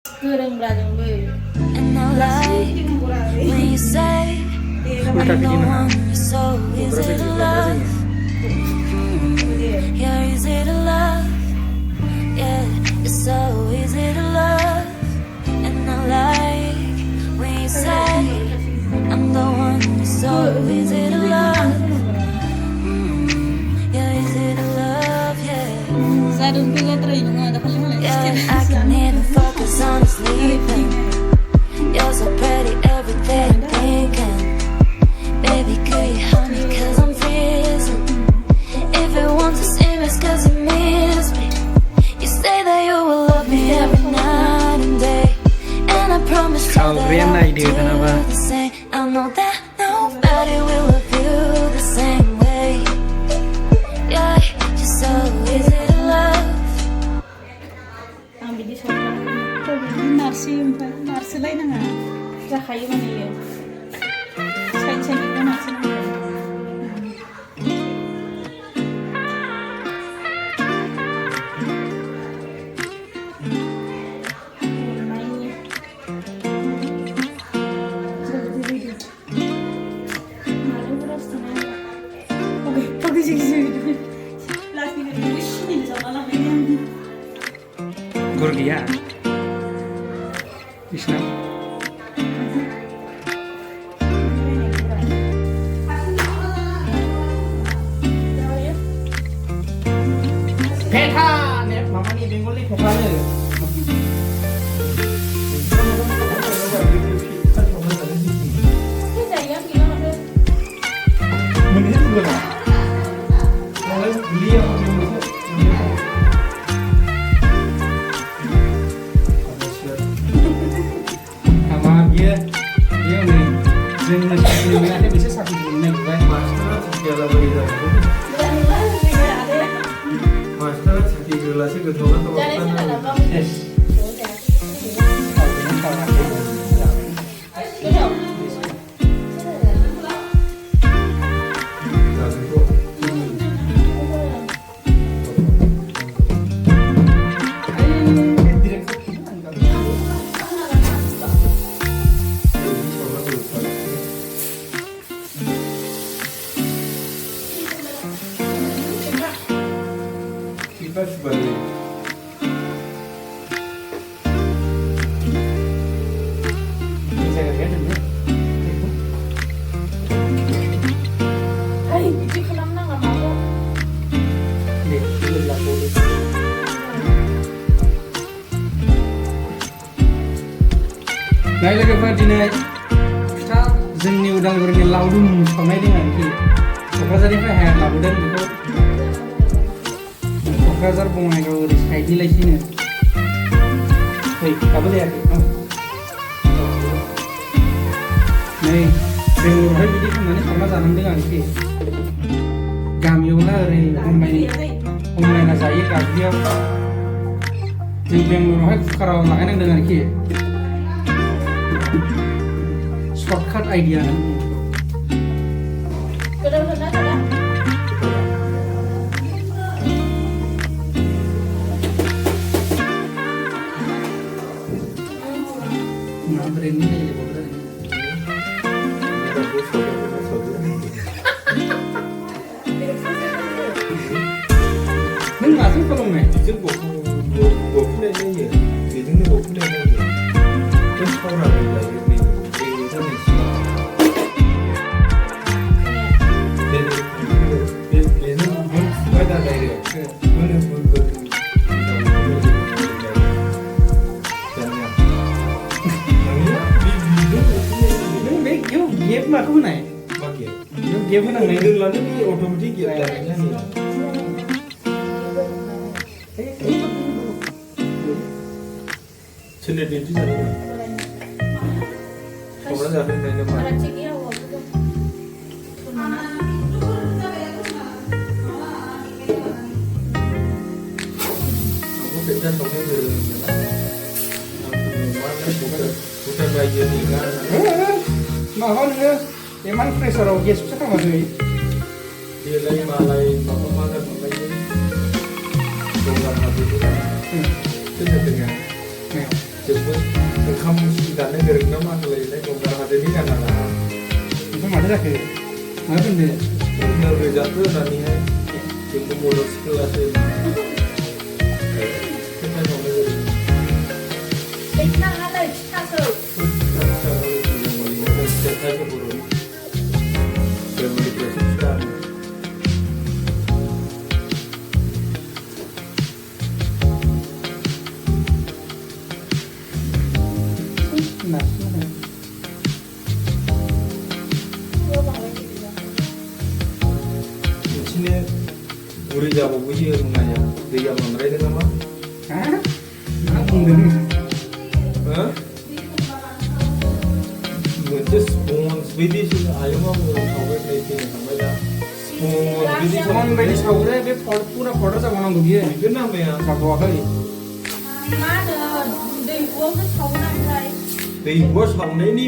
गोरोंब्रा जोंबो And I like when you say I'm the one you're so easy to love. You're easy to love. Yeah, you're so easy to love. And I like when you say I'm the one you're so easy to love. You're easy to love, yeah. जादों गोगाद्राय नङा दाखालि मालाय Yeah, I can't even focus on sleeping. You're so pretty every day I'm thinking. Baby, could you help me cause I'm freezing. If you want to see me it's cause you miss me. You say that you will love me every night and day. And I promise you that I'll do the same. I know that nobody will love you the same way. Yeah, you're so easy to love. आं बिदि संग्रा नारसि ओमफ्राय नारसोलायनाङा जाखायो माने इयो side साइडनिखौ नारसोनांगौ gur gaya isna peta ne mama ni bengali peta le Mending juga kan? Kalau beli apa जों मोनसे मोनाखै बिसोर साख्रि मोननाय नुबाय मास्टारा साख्रियाला बोरै जागोन मास्टारा साख्रि होलासो गोथाव kita sebalik bisa lihat dulu hai bici खालामनाङा माबा दे dulu lah dulu नाय लोगोफोर दिनै फिथा जोंनि उदालगुरिनि लावदुम सावनाय दङ आरोखि क'क्राझारनिफ्राय हाया लाबोदों बेखौ क'क्राझार बङाइगाव ओरै साइडनि लायसिनो नै दाबो जायाखै नै बेंगलरावहाय बिदि खालामनानै संना जानांदों आरोखि गामियावला ओरै हमलायना जायो गाज्रियाव जों बेंगलरावहाय कुकाराव लागायनांदों आरोखि सर्टकाट आइडिया नों माजों फोरोंनाय बेजों गफुनाय जायो बेजोंनो गफुनाय जायो बे सावरायनाय जायो बेजों फुबाय दालायो गेप माखौ होनाय गेप होनांनाय लानो बे अट'मेटिक गेप जानाय सोरनि दिन्थि जादों संना जाफेरनाय नामा aku beda sama dia bukan bayi ni kan माबा नोङो इमान प्रेसाराव गेसखौसो खालामाखै देलाय मालाय माबा मा जाखांबाय गंगार हाजो जोंबो ओंखाम जानो गोरों ना मा होनलायनाय गंगार हादोरनि गाना ना ओमफ्राय माथो जाखो मा बुंदो नोगो जाखो होननानैहाय जोंबो बर' सिख्लासो खोन्थाबावनो गोरों बिदिनो बुरै जाबावबोयो बुंनाया दैया बांद्रायदों नामा मा बुंदों मोनसे स्पन्ज बायदिसो आयंआ मोजां सावबाय फैनो थांबाय दा स्पन्ज समान बायदि सावरो बे पुरा फर्दा जाबावनांगौ बियो बेखौ नामाया जाबावाखै दैखौ सावनायनि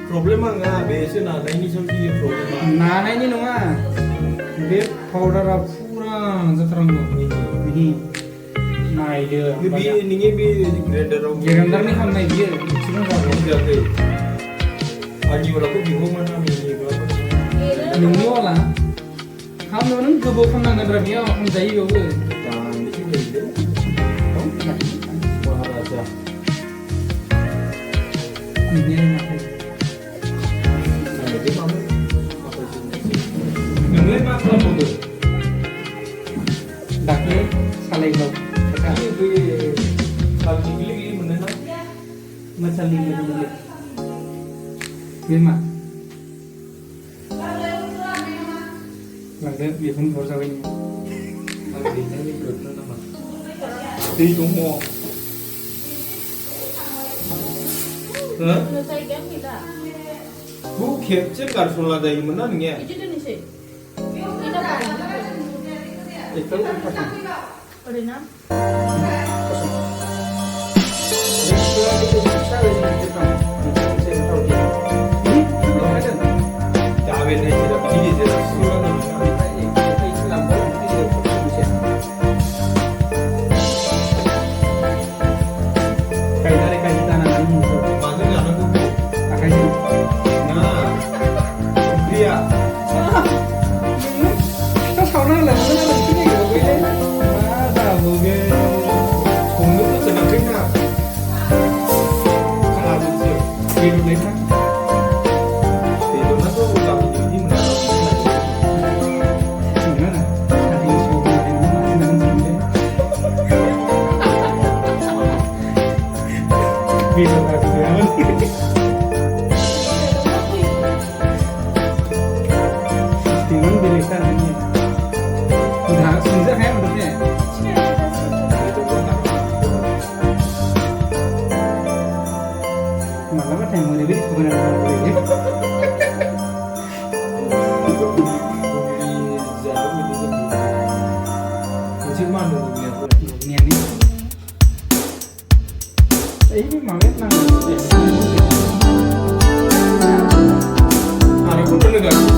प्रब्लेमा नङा बेसो नानायनि सोमजियो प्रब्लेमा नानायनि नङा बे पाउडारा पुरा जाथारनांगौ बिनि नायदो बे नोंनि बे ग्राइन्डाराव ग्राइन्डारनि खालामनाय बियो एसेबां जाबाय जायाखै आंनि उनावखौ बिहरमोन आंनि नोंनि वाला खालामनायाव नों गोबाव खालामनांगोन बेयाव खालामजायो बेयावबो दानोसो गैले महाराजा नायदो मामोन नोंलाय मा खालामबावदों दाख्लै सालायग्राव बे सालनि गिलि गिलि मोनो ना मोसालि बे मा लांदो बेखौनो हर जाबाय दै दङ bu खेबसे गारसनला जायोमोन ना नोंनिया बेखौ फाथां ओरैनो David này chỉ là cái gì đó xưa rồi mà cái nào nó cũng na dia cùng lúc nó sẽ làm cách nào là được gì thì lúc đấy thì lúc nó có gặp những gì mà Bisa tak Tinggal bilisan ini. Udah sejak kayak menurutnya. Malah mah yang mau dibeli kebenaran boleh. Macam mana dunia tu? Dunia ni. Ini malah nang. Ada pun terlepas.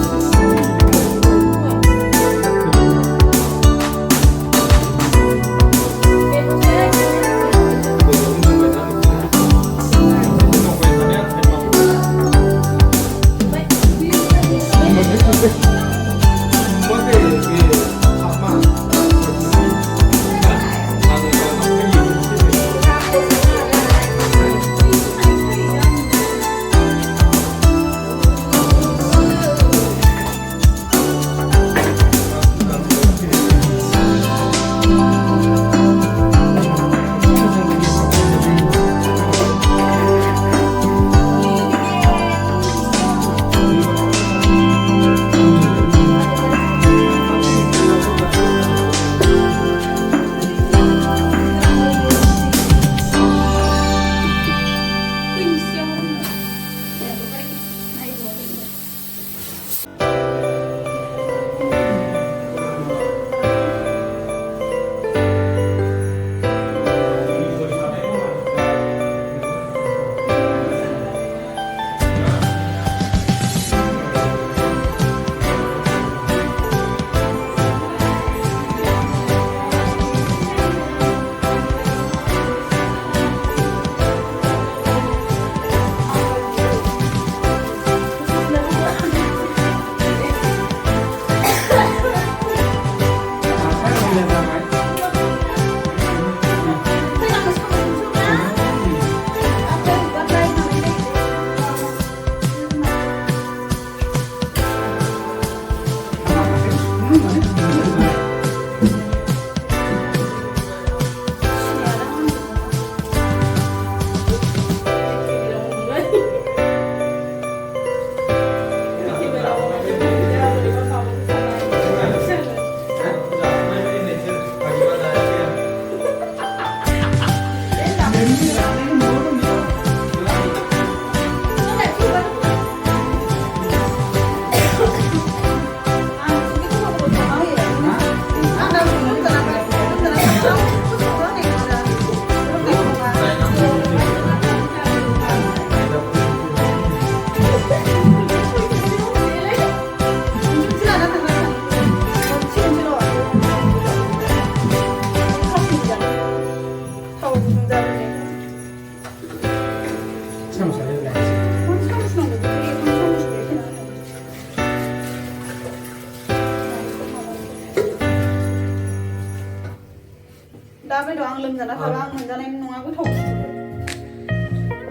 लोमजाना थाबा आं मोनजानाय नङा गोथाव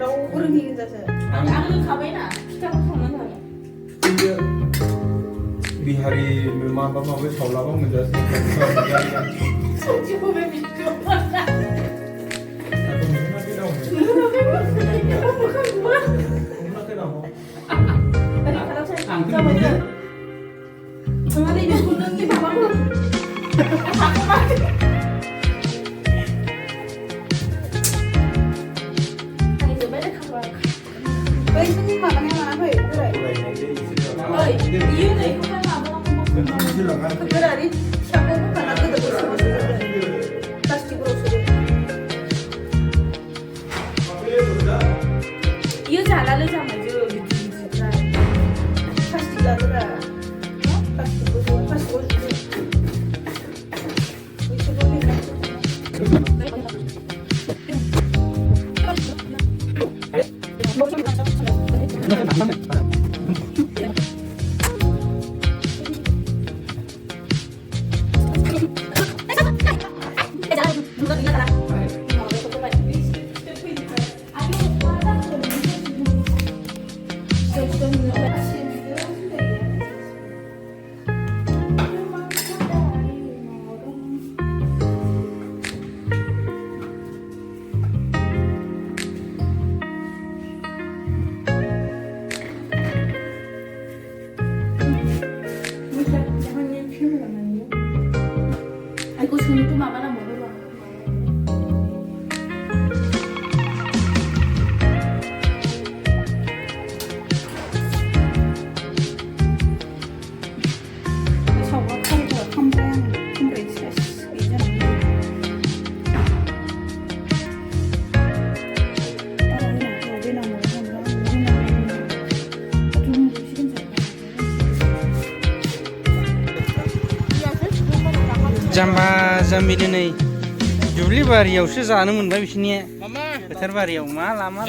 रावबो रोङि गोजासो आं लोंखाबायना फिथाखौ संनानै जाबाय बिहारि माबा माबि सावलाबा मोनजासै सोंथिखौ बे बिदियाव मोना Iya jalan sama aja gitu pasti gak ada pasti Aku sini tuh mama nak mau जाम्बा जाम्बि दिनै दुब्लि बारियावसो जानो मोनबाय बिसोरनि फोथार बारियाव मा लामा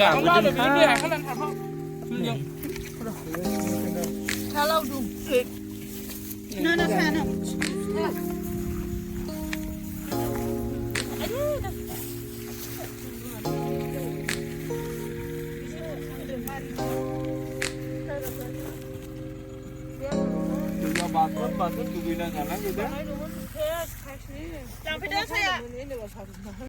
Bagus juga nggak gitu. Jangan pedas saya.